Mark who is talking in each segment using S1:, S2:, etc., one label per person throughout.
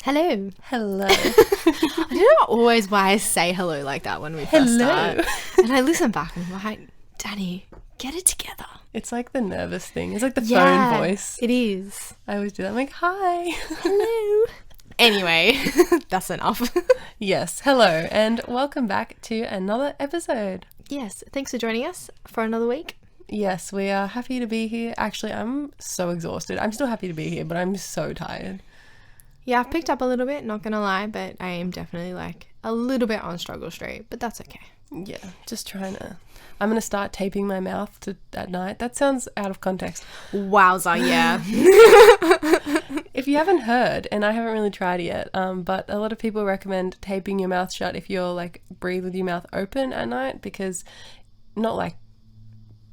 S1: Hello.
S2: Hello.
S1: I don't know always why I say hello like that when we first start. And I listen back and I'm like, Danny, get it together.
S2: It's like the nervous thing. It's like the phone voice.
S1: It is.
S2: I always do that. I'm like, hi.
S1: Hello. Anyway, that's enough.
S2: Yes. Hello and welcome back to another episode.
S1: Yes. Thanks for joining us for another week.
S2: Yes, we are happy to be here. Actually, I'm so exhausted. I'm still happy to be here, but I'm so tired.
S1: Yeah, I've picked up a little bit, not gonna lie, but I am definitely like a little bit on struggle street, but that's okay.
S2: Yeah, just trying to... I'm going to start taping my mouth at night. That sounds out of context.
S1: Wowza, yeah.
S2: If you haven't heard, and I haven't really tried it yet, but a lot of people recommend taping your mouth shut if you're like breathe with your mouth open at night, because not like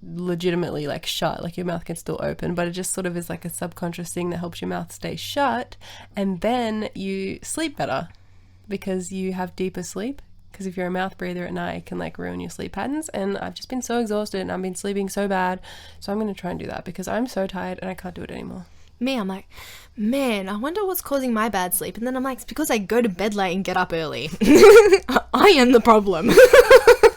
S2: legitimately like shut, like your mouth can still open, but it just sort of is like a subconscious thing that helps your mouth stay shut, and then you sleep better because you have deeper sleep. Because if you're a mouth breather at night, it can like ruin your sleep patterns. And I've just been so exhausted and I've been sleeping so bad. So I'm going to try and do that because I'm so tired and I can't do it anymore.
S1: Me, I'm like, man, I wonder what's causing my bad sleep. And then I'm like, it's because I go to bed late and get up early. I am the problem.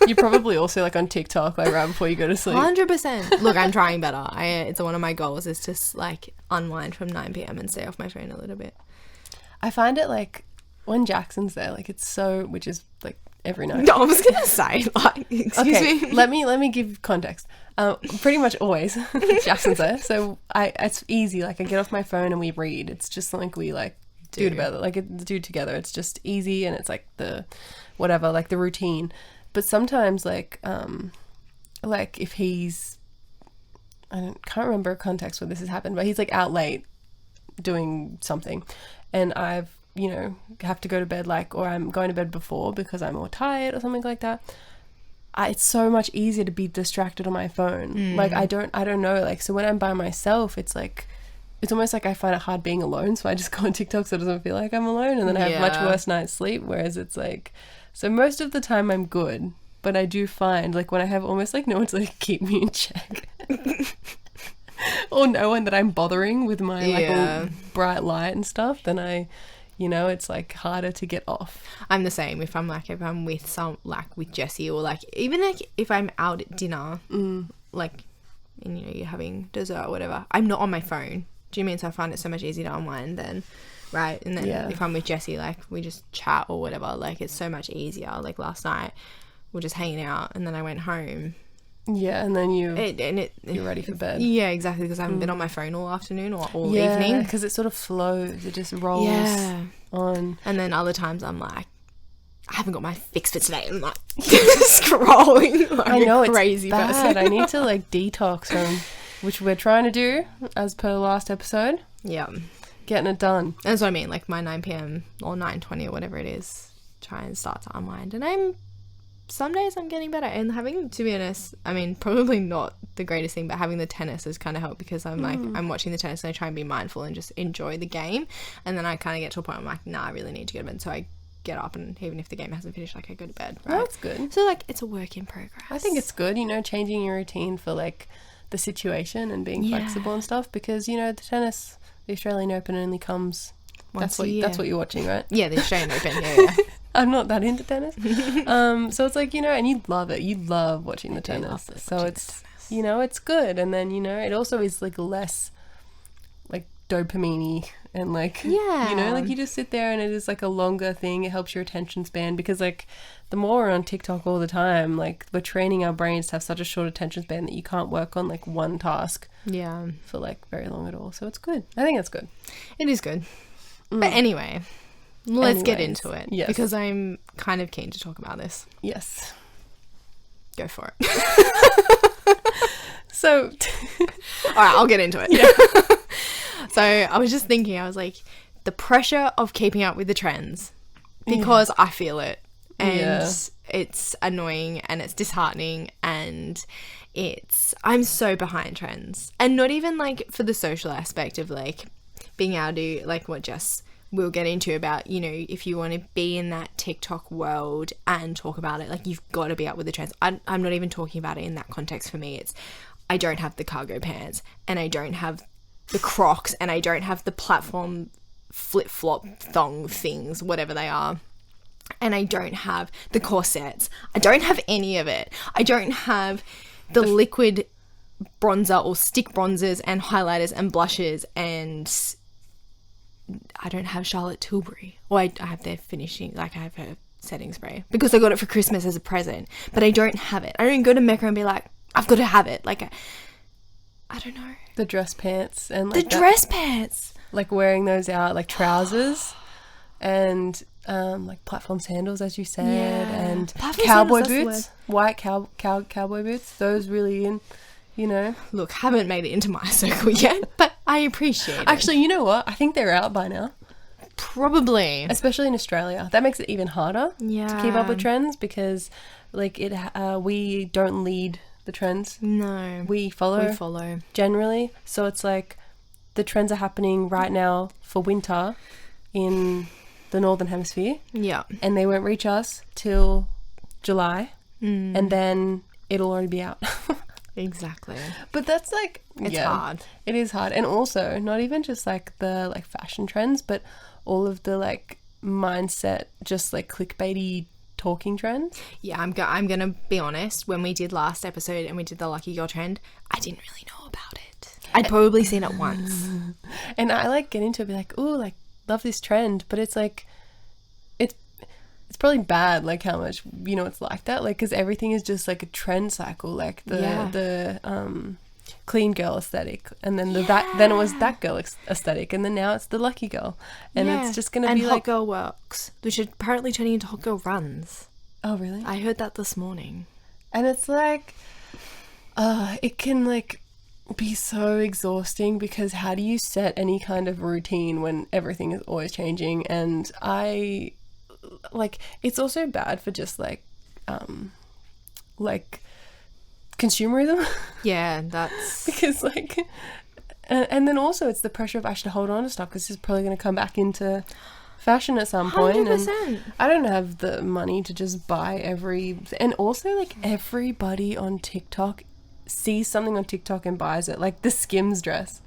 S2: You're probably also like on TikTok like right before you go to sleep.
S1: 100%. Look, I'm trying better. It's one of my goals is to like unwind from 9 p.m. and stay off my phone a little bit.
S2: I find it like when Jackson's there, like it's so, which is like every night.
S1: No, I was gonna say, like, excuse me.
S2: Let me give context. Pretty much always Jackson's there, so it's easy. Like I get off my phone and we read. It's just something we like do together. Do together. It's just easy and it's like the whatever, like the routine. But sometimes like if he's, can't remember a context where this has happened, but he's like out late doing something, and I've have to go to bed or I'm going to bed before because I'm more tired or something like that. It's so much easier to be distracted on my phone. Like I don't know, like, so when I'm by myself, it's like, it's almost like I find it hard being alone, so I just go on TikTok so it doesn't feel like I'm alone, and then I have much worse night's sleep. Whereas it's like, so most of the time I'm good, but I do find like when I have almost like no one to like keep me in check or no one that I'm bothering with my like all bright light and stuff, then it's like harder to get off.
S1: I'm the same. If I'm with with Jessie, or like even like if I'm out at dinner, like, and you're having dessert or whatever, I'm not on my phone. Do you mean? So I find it so much easier to unwind then, right? And then if I'm with Jessie, like we just chat or whatever, like it's so much easier. Like last night, we're just hanging out, and then I went home.
S2: Yeah, and then you're ready for bed.
S1: Yeah, exactly, because I haven't been on my phone all afternoon or all evening.
S2: Because it sort of flows. It just rolls on.
S1: And then other times I'm like, I haven't got my fix for today. I'm like scrolling like
S2: I know,
S1: a crazy
S2: it's bad.
S1: person.
S2: I need to like detox from, which we're trying to do as per last episode. Yeah. Getting it done.
S1: That's what I mean. Like my 9 p.m. or 9:20 or whatever it is, try and start to unwind. And some days I'm getting better, and having, to be honest, I mean, probably not the greatest thing, but having the tennis has kind of helped, because I'm like, I'm watching the tennis and I try and be mindful and just enjoy the game, and then I kind of get to a point where I'm like, nah, I really need to go to bed, so I get up, and even if the game hasn't finished, like I go to bed, right?
S2: Oh, that's good.
S1: So like it's a work in progress.
S2: I think it's good, changing your routine for like the situation and being flexible and stuff, because the tennis, the Australian Open only comes once a year. That's what you're watching, right? Yeah,
S1: the Australian Open. Yeah.
S2: I'm not that into tennis. So it's like, and you love it. You love watching the tennis. So it's, it's good. And then, it also is like less like dopamine-y and like, like you just sit there and it is like a longer thing. It helps your attention span, because like the more we're on TikTok all the time, like we're training our brains to have such a short attention span that you can't work on like one task for like very long at all. So it's good. I think it's good. It is good.
S1: But anyway, let's get into it. Yes. Because I'm kind of keen to talk about this.
S2: Yes.
S1: Go for it.
S2: So,
S1: all right, I'll get into it. Yeah. So I was just thinking, I was like, the pressure of keeping up with the trends, because I feel it, and it's annoying and it's disheartening, and I'm so behind trends, and not even like for the social aspect of like being able to, like what Jess will get into about, if you want to be in that TikTok world and talk about it, like you've got to be up with the trends. I'm not even talking about it in that context. For me, it's I don't have the cargo pants, and I don't have the Crocs, and I don't have the platform flip-flop thong things, whatever they are. And I don't have the corsets. I don't have any of it. I don't have the liquid bronzer or stick bronzers and highlighters and blushes, and I don't have Charlotte Tilbury. Or I have their finishing, like I have her setting spray because I got it for Christmas as a present, but I don't have it. I don't go to Mecca and be like, I've got to have it. Like, I don't know.
S2: The dress pants and like
S1: dress pants.
S2: Like wearing those out, like trousers and like platform sandals, as you said, and
S1: Platform
S2: cowboy
S1: sandals,
S2: boots, white cowboy boots. Those really in, you know.
S1: Look, haven't made it into my circle yet, but I appreciate it.
S2: Actually, you know what? I think they're out by now.
S1: Probably.
S2: Especially in Australia. That makes it even harder to keep up with
S1: Yeah.
S2: trends because, like, we don't lead the trends.
S1: No.
S2: We follow.
S1: We follow.
S2: Generally. So it's like the trends are happening right now for winter in the Northern Hemisphere.
S1: Yeah.
S2: And they won't reach us till July. And then it'll already be out.
S1: Exactly.
S2: But that's like...
S1: It's hard.
S2: It is hard. And also, not even just like the like fashion trends, but all of the like mindset, just like clickbaity talking trends.
S1: Yeah, I'm going to be honest. When we did last episode and we did the Lucky Girl trend, I didn't really know about it. I'd probably seen it once.
S2: And I like get into it, be like, ooh, like, love this trend. But it's like, it's probably bad, like how much, you know, it's like that. Like, because everything is just like a trend cycle, like the clean girl aesthetic, and then then it was that girl aesthetic, and then now it's the lucky girl, and it's just gonna be
S1: hot
S2: like
S1: girl works, which is apparently turning into hot girl runs.
S2: Oh really?
S1: I heard that this morning.
S2: And it's like it can like be so exhausting, because how do you set any kind of routine when everything is always changing? And I like, it's also bad for just like consumerism.
S1: Yeah, that's
S2: because like and then also it's the pressure of I should hold on to stuff because it's probably going to come back into fashion at some point.
S1: 100%.
S2: And I don't have the money to just buy and also like everybody on TikTok sees something on TikTok and buys it, like the Skims dress,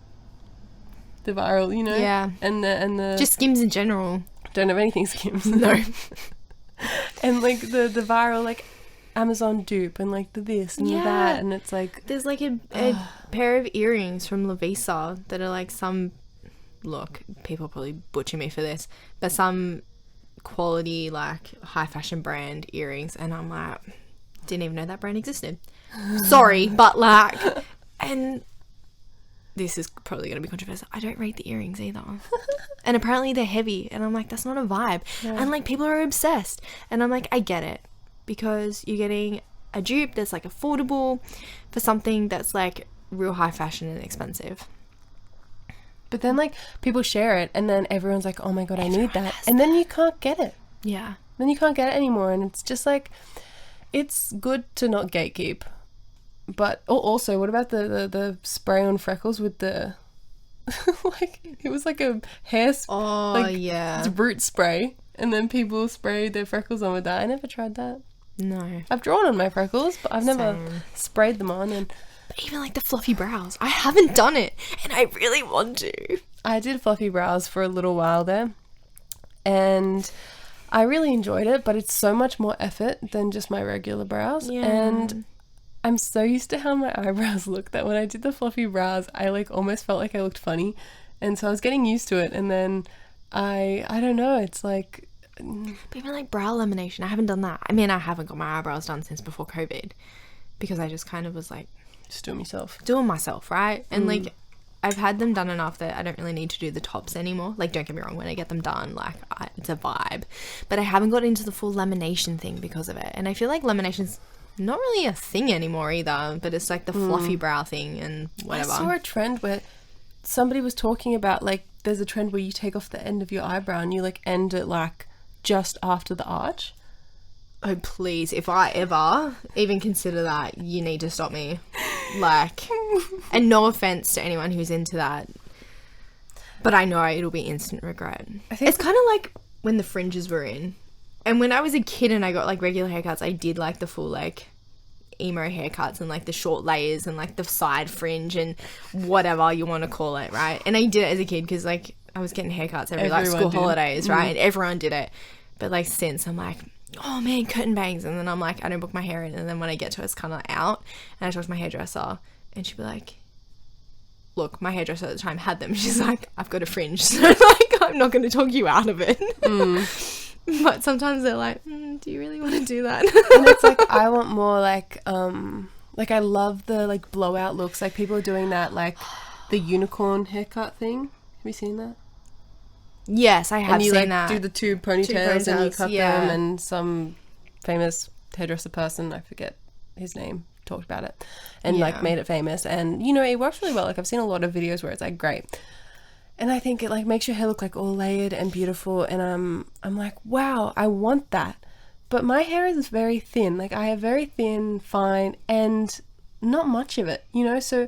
S2: the viral, you know.
S1: Yeah.
S2: And the
S1: just Skims in general.
S2: Don't have anything Skims.
S1: No.
S2: And like the viral like Amazon dupe and like the this and the that, and it's like
S1: there's like a pair of earrings from Lovisa that are like some, look, people probably butcher me for this, but some quality like high fashion brand earrings, and I'm like, didn't even know that brand existed. Sorry, but like, and this is probably going to be controversial, I don't rate the earrings either. And apparently they're heavy, and I'm like, that's not a vibe. And like people are obsessed, and I'm like, I get it, because you're getting a dupe that's like affordable for something that's like real high fashion and expensive.
S2: But then like people share it, and then everyone's like, oh my god, I need that, and then you can't get it.
S1: Yeah.
S2: Then you can't get it anymore, and it's just like, it's good to not gatekeep. But also, what about the spray on freckles with the like, it was like a hair root spray, and then people sprayed their freckles on with that. I never tried that.
S1: No.
S2: I've drawn on my freckles, but I've never sprayed them on. And
S1: even like the fluffy brows, I haven't done it, and I really want to.
S2: I did fluffy brows for a little while there, and I really enjoyed it, but it's so much more effort than just my regular brows.
S1: Yeah.
S2: And I'm so used to how my eyebrows look that when I did the fluffy brows, I like almost felt like I looked funny. And so I was getting used to it, and then I don't know, it's like...
S1: But even like brow lamination, I haven't done that. I mean, I haven't got my eyebrows done since before COVID, because I just kind of was like...
S2: Just doing myself,
S1: right? And like, I've had them done enough that I don't really need to do the tops anymore. Like, don't get me wrong, when I get them done, like, it's a vibe. But I haven't got into the full lamination thing because of it. And I feel like lamination's not really a thing anymore either, but it's like the fluffy brow thing and whatever.
S2: I saw a trend where somebody was talking about, like, there's a trend where you take off the end of your eyebrow and you like end it like just after the arch.
S1: Oh please, if I ever even consider that, you need to stop me. Like, and no offense to anyone who's into that, but I know it'll be instant regret. I think it's kind of like when the fringes were in. And when I was a kid and I got like regular haircuts, I did like the full like emo haircuts and like the short layers and like the side fringe and whatever you want to call it, right? And I did it as a kid because like I was getting haircuts every like
S2: Everyone
S1: school
S2: did.
S1: holidays, right? And everyone did it. But like since I'm like, oh man, curtain bangs, and then I'm like, I don't book my hair in, and then when I get to it, it's kind of out, and I talk to my hairdresser, and she'd be like, look, my hairdresser at the time had them. She's like, I've got a fringe, so like I'm not going to talk you out of it. But sometimes they're like, do you really want to do that?
S2: And it's like, I want more like I love the like blowout looks, like people are doing that, like the unicorn haircut thing. Have you seen that?
S1: Yes, I have
S2: and you
S1: seen
S2: like
S1: that.
S2: do the two ponytails and you cut
S1: yeah.
S2: them, and some famous hairdresser person, I forget his name, talked about it and like made it famous, and you know, it works really well. Like I've seen a lot of videos where it's like great, and I think it like makes your hair look like all layered and beautiful, and I'm like, wow, I want that. But my hair is very thin. Like I have very thin, fine, and not much of it, you know? So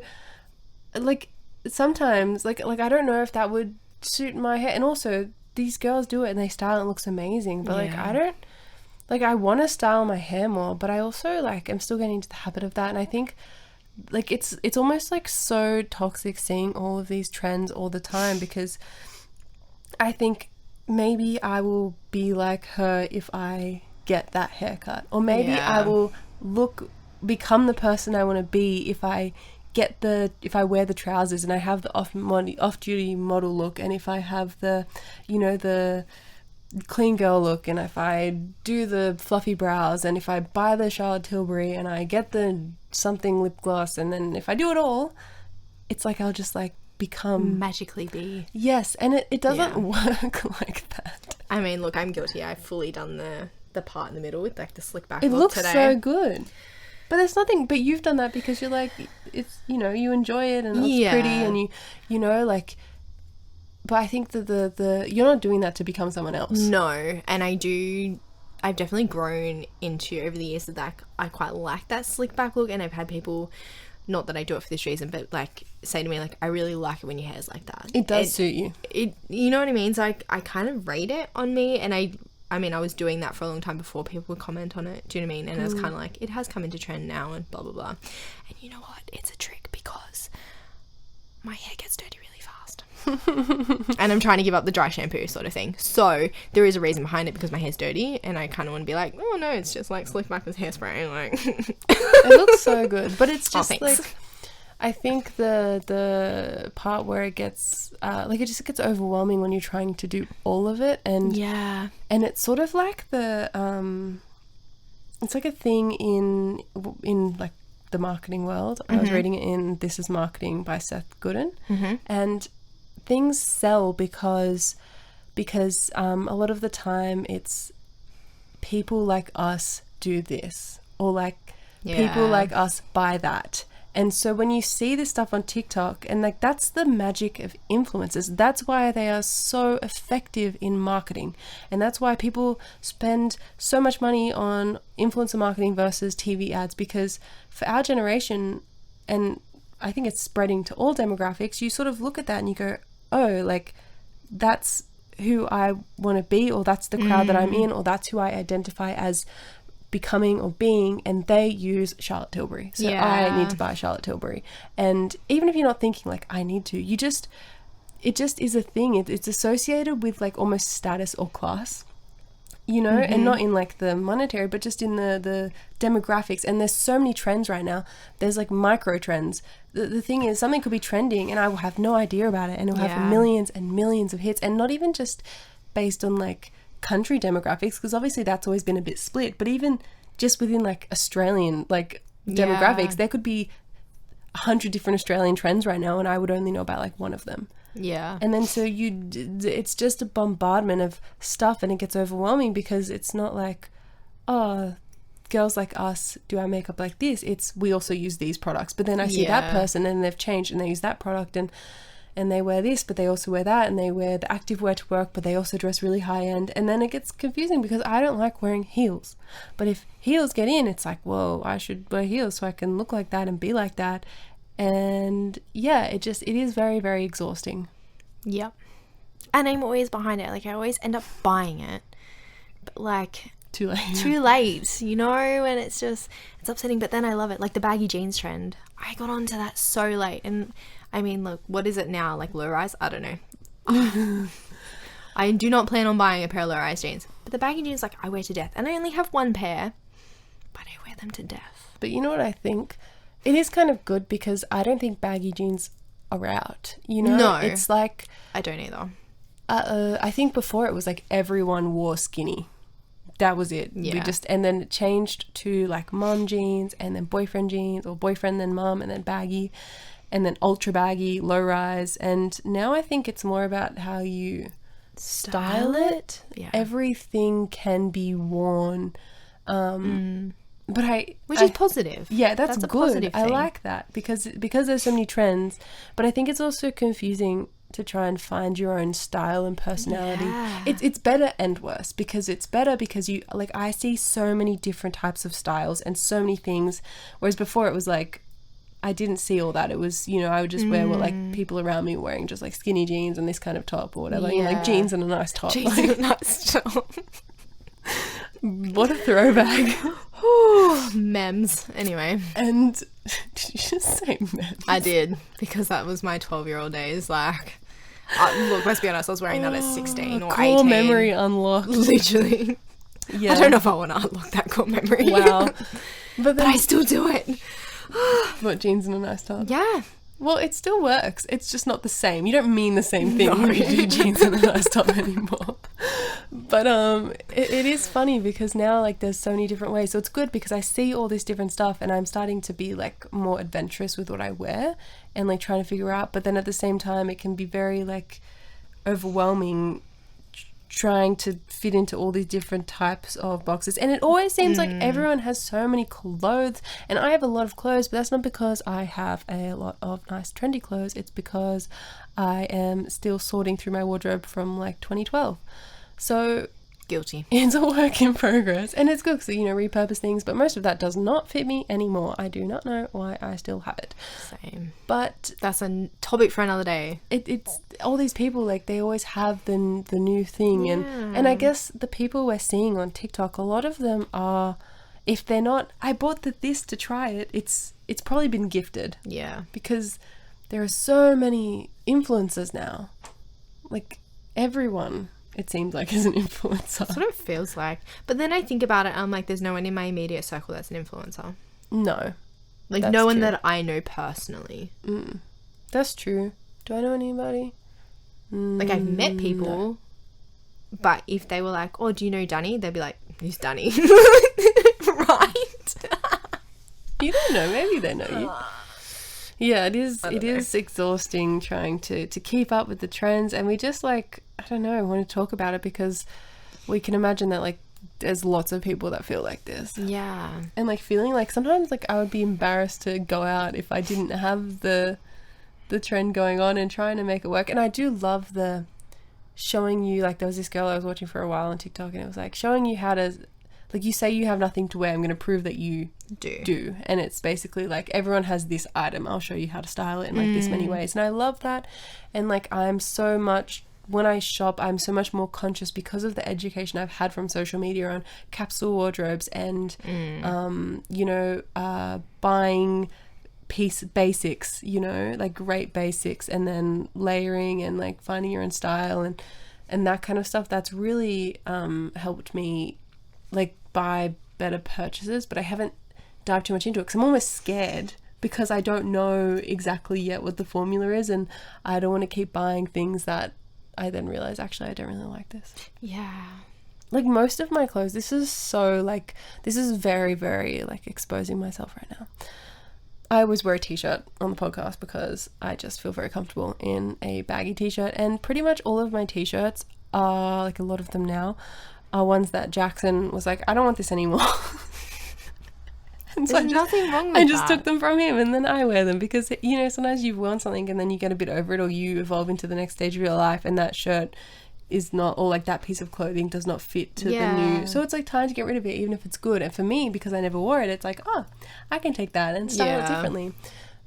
S2: like sometimes like I don't know if that would suit my hair. And also these girls do it and they style it and it looks amazing. But like I don't, like I want to style my hair more, but I also like I'm still getting into the habit of that. And I think like it's almost like so toxic seeing all of these trends all the time, because I think maybe I will be like her if I get that haircut, or maybe I will become the person I want to be if I wear the trousers and I have the off-duty model look, and if I have the, you know, the clean girl look, and if I do the fluffy brows, and if I buy the Charlotte Tilbury and I get the something lip gloss, and then if I do it all, it's like I'll just like become
S1: magically be.
S2: Yes, and it doesn't work like that.
S1: I mean, look, I'm guilty. I've fully done the part in the middle with like the slick back
S2: It
S1: look
S2: looks
S1: today.
S2: so good. But there's nothing, but you've done that because you're like, it's, you know, you enjoy it and it's pretty, and you know, like, but I think that the you're not doing that to become someone else.
S1: No, and I've definitely grown into over the years that I quite like that slick back look, and I've had people, not that I do it for this reason, but like say to me like, I really like it when your hair's like that.
S2: It does suit you.
S1: You know what I mean? So I kind of rate it on me, and I mean, I was doing that for a long time before people would comment on it. Do you know what I mean? And it was kind of like, it has come into trend now and blah, blah, blah. And you know what? It's a trick because my hair gets dirty really fast. And I'm trying to give up the dry shampoo sort of thing. So there is a reason behind it, because my hair's dirty and I kind of want to be like, oh no, it's just like slick back with hairspray. Like,
S2: it looks so good. But it's just
S1: thanks.
S2: like, I think the part where it gets like it just gets overwhelming when you're trying to do all of it, and and it's sort of like the it's like a thing in like the marketing world. I was reading it in This Is Marketing by Seth Godin, and things sell because a lot of the time it's people like us do this, or like people like us buy that. And so when you see this stuff on TikTok, and like that's the magic of influencers, that's why they are so effective in marketing, and that's why people spend so much money on influencer marketing versus TV ads, because for our generation, and I think it's spreading to all demographics, you sort of look at that and you go, oh, like that's who I want to be, or that's the crowd that I'm in, or that's who I identify as becoming or being, and they use Charlotte Tilbury, so I need to buy Charlotte Tilbury. And even if you're not thinking like I need to, it just is a thing. It's associated with like almost status or class, you know, and not in like the monetary, but just in the demographics. And there's so many trends right now. There's like micro trends. The thing is, something could be trending and I will have no idea about it, and it'll have millions and millions of hits, and not even just based on like country demographics, because obviously that's always been a bit split, but even just within like Australian like demographics, there could be 100 different Australian trends right now, and I would only know about like one of them. And then so it's just a bombardment of stuff, and it gets overwhelming because it's not like, oh, girls like us do our makeup like this. It's we also use these products, but then I see that person and they've changed and they use that product, and they wear this, but they also wear that, and they wear the activewear to work, but they also dress really high end. And then it gets confusing because I don't like wearing heels. But if heels get in, it's like, whoa, I should wear heels so I can look like that and be like that. And yeah, it is very, very exhausting.
S1: Yep. And I'm always behind it. Like I always end up buying it, but like
S2: too
S1: late, you know, and it's upsetting. But then I love it. Like the baggy jeans trend, I got onto that so late. And I mean, look, what is it now? Like low rise? I don't know. I do not plan on buying a pair of low-rise jeans. But the baggy jeans, like, I wear to death. And I only have one pair, but I wear them to death.
S2: But you know what I think? It is kind of good because I don't think baggy jeans are out. You know?
S1: No.
S2: It's like...
S1: I don't either.
S2: I think before it was like everyone wore skinny. That was it.
S1: Yeah.
S2: And then it changed to like mom jeans and then boyfriend jeans, or boyfriend then mom, and then baggy, and then ultra baggy, low rise. And now I think it's more about how you style it.
S1: Yeah.
S2: Everything can be worn. But
S1: Which is positive.
S2: Yeah, that's
S1: a
S2: good.
S1: positive
S2: I
S1: thing.
S2: like that because there's so many trends. But I think it's also confusing to try and find your own style and personality.
S1: Yeah.
S2: It's better and worse, because it's better because you, like, I see so many different types of styles and so many things, whereas before it was like I didn't see all that. It was, you know, I would just wear what like people around me were wearing, just like skinny jeans and this kind of top or whatever. You know, like jeans and a nice top.
S1: Jeans and a nice top.
S2: What a throwback.
S1: Memes. Anyway.
S2: And did you just say memes?
S1: I did, because that was my 12-year-old days. Like, look, let's be honest, I was wearing that at 16 or 18.
S2: Core memory unlocked.
S1: Literally.
S2: Yeah.
S1: I don't know if I want to unlock that core memory.
S2: Wow. But
S1: But I still do it.
S2: what, jeans and a nice top?
S1: Yeah.
S2: Well, it still works. It's just not the same. You don't mean the same thing when you do jeans and a nice top anymore. But it is funny because now, like, there's so many different ways. So it's good because I see all this different stuff and I'm starting to be, like, more adventurous with what I wear and, like, trying to figure out. But then at the same time, it can be very, like, overwhelming trying to fit into all these different types of boxes. And it always seems like everyone has so many clothes, and I have a lot of clothes, but that's not because I have a lot of nice trendy clothes. It's because I am still sorting through my wardrobe from like 2012. So
S1: Guilty.
S2: it's a work in progress, and it's good because, you know, repurpose things, but most of that does not fit me anymore. I do not know why I still have it.
S1: Same.
S2: But
S1: That's a topic for another day.
S2: it's all these people, like, they always have the new thing. And I guess the people we're seeing on TikTok, a lot of them are, if they're not, I bought this to try it, it's probably been gifted,
S1: Yeah.
S2: because there are so many influencers now. Like, everyone, it seems like, is an influencer.
S1: That's what it feels like. But then I think about it, I'm like, there's no one in my immediate circle that's an influencer.
S2: No,
S1: Like,
S2: That's
S1: no one
S2: true.
S1: that I know personally.
S2: that's true. Do I know anybody?
S1: Like, I've met people, but if they were like, oh, do you know Danny? They'd be like, who's Danny? Right?
S2: You don't know. Maybe they know you. Yeah, it is. It is exhausting trying to keep up with the trends, and we just, like, I don't know, want to talk about it because we can imagine that, like, there's lots of people that feel like this.
S1: Yeah.
S2: And, like, feeling like sometimes, like, I would be embarrassed to go out if I didn't have the trend going on and trying to make it work. And I do love the showing you, like, there was this girl I was watching for a while on TikTok, and it was like showing you how to, like, you say you have nothing to wear, I'm going to prove that you do. And it's basically like, everyone has this item, I'll show you how to style it in, like, this many ways. And I love that. And, like, when I shop, I'm so much more conscious because of the education I've had from social media on capsule wardrobes and you know, buying piece basics, you know, like great basics, and then layering and, like, finding your own style and that kind of stuff. That's really helped me, like, buy better purchases. But I haven't dived too much into it because I'm almost scared, because I don't know exactly yet what the formula is, and I don't want to keep buying things that I then realize, actually, I don't really like this.
S1: Yeah.
S2: Like, most of my clothes, this is very, very, like, exposing myself right now. I always wear a t-shirt on the podcast because I just feel very comfortable in a baggy t-shirt, and pretty much all of my t-shirts are, like, a lot of them now are ones that Jackson was like, I don't want this anymore. And so
S1: There's nothing wrong with
S2: I just
S1: that.
S2: took them from him, and then I wear them because, you know, sometimes you've worn something and then you get a bit over it, or you evolve into the next stage of your life and that shirt is not, or like that piece of clothing does not fit to the new. So it's like time to get rid of it, even if it's good. And for me, because I never wore it, it's like, oh, I can take that and style it differently.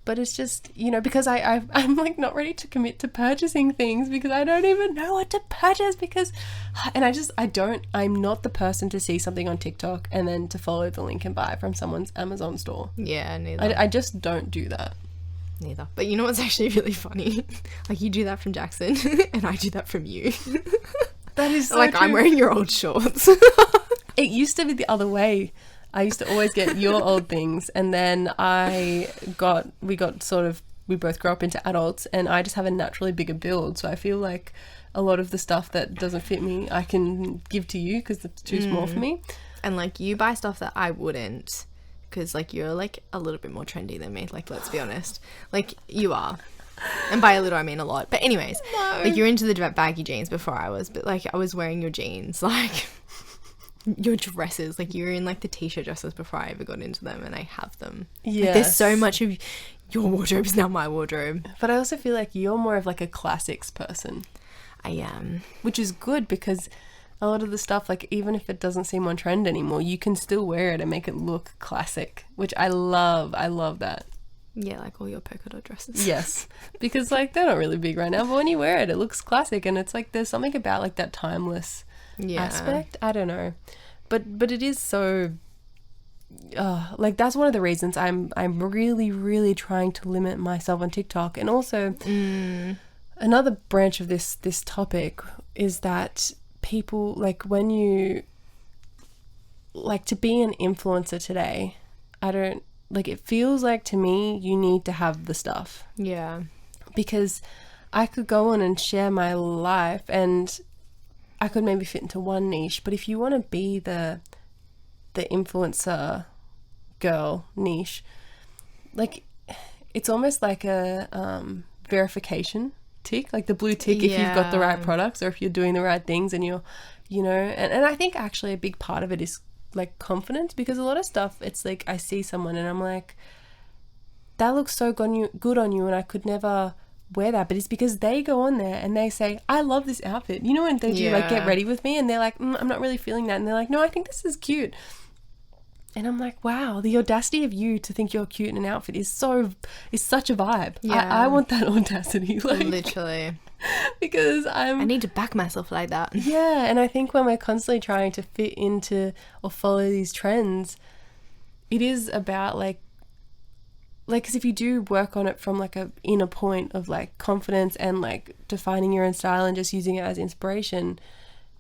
S2: But it's just, you know, because I'm like not ready to commit to purchasing things because I don't even know what to purchase, because, and I'm not the person to see something on TikTok and then to follow the link and buy from someone's Amazon store.
S1: Yeah, neither.
S2: I just don't do that.
S1: Neither. But you know what's actually really funny? Like, you do that from Jackson and I do that from you.
S2: That is so
S1: like
S2: true.
S1: I'm wearing your old shorts.
S2: It used to be the other way. I used to always get your old things, and then we both grew up into adults, and I just have a naturally bigger build, so I feel like a lot of the stuff that doesn't fit me I can give to you because it's too small for me.
S1: And like, you buy stuff that I wouldn't, because like, you're like a little bit more trendy than me, like, let's be honest. Like, you are. And by a little I mean a lot. But anyways, like, you're into the baggy jeans before I was, but like, I was wearing your jeans, like your dresses, like, you were in like the t-shirt dresses before I ever got into them, and I have them.
S2: Yeah,
S1: like, there's so much of your wardrobe is now my wardrobe.
S2: But I also feel like you're more of like a classics person.
S1: I am.
S2: Which is good, because a lot of the stuff, like, even if it doesn't seem on trend anymore, you can still wear it and make it look classic, which I love. I love that.
S1: Yeah, like all your polka dot dresses.
S2: Yes, because like, they're not really big right now, but when you wear it, it looks classic, and it's like, there's something about like that timeless aspect. I don't know, but it is so like, that's one of the reasons I'm really, really trying to limit myself on TikTok. And also another branch of this topic is that people, like, when you like to be an influencer today, I don't like, it feels like to me you need to have the stuff.
S1: Yeah.
S2: Because I could go on and share my life, and I could maybe fit into one niche, but if you want to be the influencer girl niche, like, it's almost like a verification tick, like the blue tick, if you've got the right products, or if you're doing the right things, and you're, you know, and I think actually a big part of it is like confidence, because a lot of stuff, it's like, I see someone and I'm like, that looks so good on you, and I could never wear that, but it's because they go on there and they say, I love this outfit, you know, and they do like, get ready with me, and they're like, I'm not really feeling that, and they're like, no, I think this is cute. And I'm like, wow, the audacity of you to think you're cute in an outfit is such a vibe. I want that audacity, like,
S1: literally.
S2: Because I
S1: need to back myself like that.
S2: Yeah, and I think when we're constantly trying to fit into or follow these trends, it is about like, because if you do work on it from like a inner point of like confidence and like defining your own style and just using it as inspiration,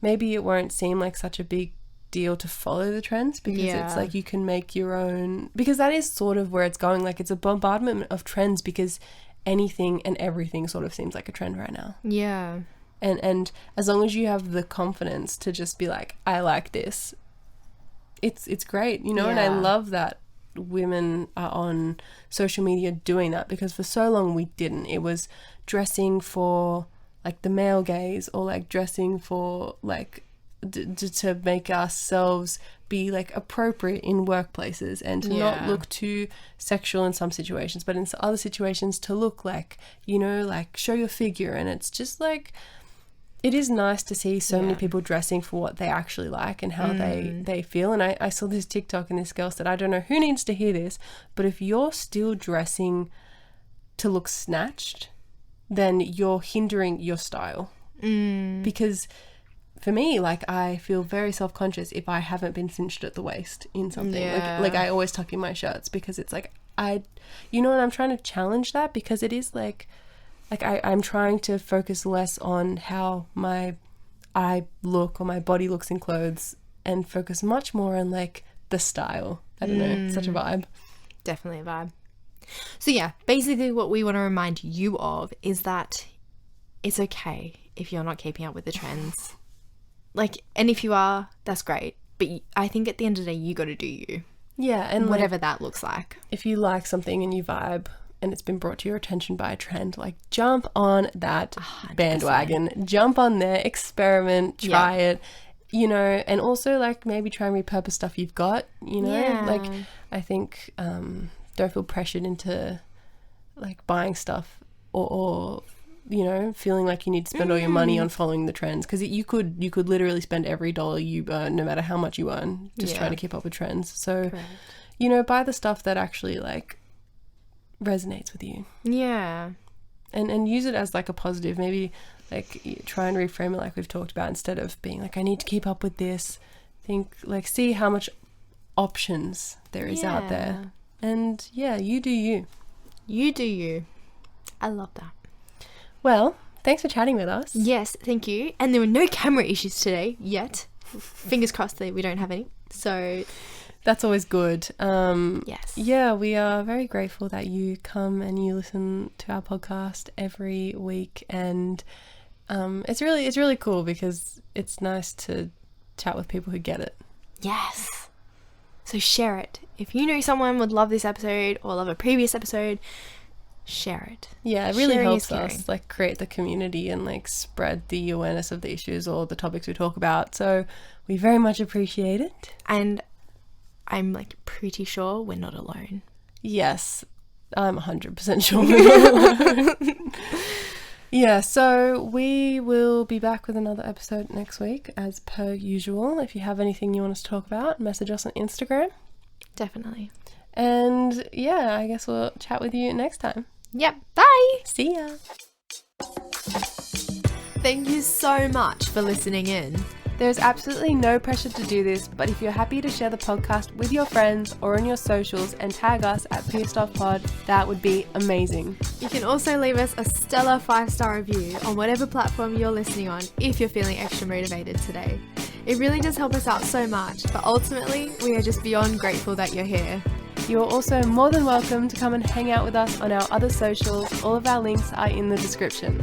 S2: maybe it won't seem like such a big deal to follow the trends, because it's like, you can make your own, because that is sort of where it's going. Like, it's a bombardment of trends, because anything and everything sort of seems like a trend right now.
S1: Yeah.
S2: And as long as you have the confidence to just be like, I like this, it's great, you know. And I love that women are on social media doing that, because for so long we didn't. It was dressing for like the male gaze, or like dressing for like to make ourselves be like appropriate in workplaces, and to not look too sexual in some situations, but in other situations to look like, you know, like show your figure. And it's just like, it is nice to see so many people dressing for what they actually like and how they feel. And I saw this TikTok, and this girl said, I don't know who needs to hear this, but if you're still dressing to look snatched, then you're hindering your style. Because for me, like, I feel very self-conscious if I haven't been cinched at the waist in something. Like I always tuck in my shirts, because it's like, you know, and I'm trying to challenge that, because it is like I'm trying to focus less on how I look or my body looks in clothes, and focus much more on like the style. I don't know, it's such a vibe.
S1: Definitely a vibe. So yeah, basically what we want to remind you of is that it's okay if you're not keeping up with the trends. Like, and if you are, that's great. But I think at the end of the day, you got to do you.
S2: Yeah, and
S1: whatever
S2: like,
S1: that looks like.
S2: If you like something and you vibe, and it's been brought to your attention by a trend, like, jump on that 100%. Bandwagon. Jump on there, experiment, try it, you know, and also like maybe try and repurpose stuff you've got, you know. Like, I think don't feel pressured into like buying stuff or you know, feeling like you need to spend all your money on following the trends, because you could literally spend every dollar you earn, no matter how much you earn, just trying to keep up with trends. So you know, buy the stuff that actually like resonates with you, and use it as like a positive. Maybe like try and reframe it like we've talked about, instead of being like, I need to keep up with this. Think like, see how much options there is out there, and you do you.
S1: You do you. I love that.
S2: Well, thanks for chatting with us.
S1: Yes, thank you. And there were no camera issues today yet. Fingers crossed that we don't have any. So
S2: that's always good.
S1: Yes.
S2: Yeah, we are very grateful that you come and you listen to our podcast every week, and it's really cool because it's nice to chat with people who get it.
S1: Yes. So share it. If you know someone would love this episode or love a previous episode, share it.
S2: Yeah, it really
S1: Sharing
S2: helps
S1: is caring.
S2: us like create the community and like spread the awareness of the issues or the topics we talk about. So we very much appreciate it.
S1: And I'm like pretty sure we're not alone.
S2: Yes, I'm 100% sure we're not alone. Yeah, so we will be back with another episode next week as per usual. If you have anything you want us to talk about, message us on Instagram.
S1: Definitely.
S2: And yeah, I guess we'll chat with you next time.
S1: Yep. Bye.
S2: See ya.
S1: Thank you so much for listening in.
S2: There's absolutely no pressure to do this, but if you're happy to share the podcast with your friends or on your socials and tag us at Pierced Off Pod, that would be amazing.
S1: You can also leave us a stellar 5-star review on whatever platform you're listening on if you're feeling extra motivated today. It really does help us out so much, but ultimately, we are just beyond grateful that you're here.
S2: You are also more than welcome to come and hang out with us on our other socials. All of our links are in the description.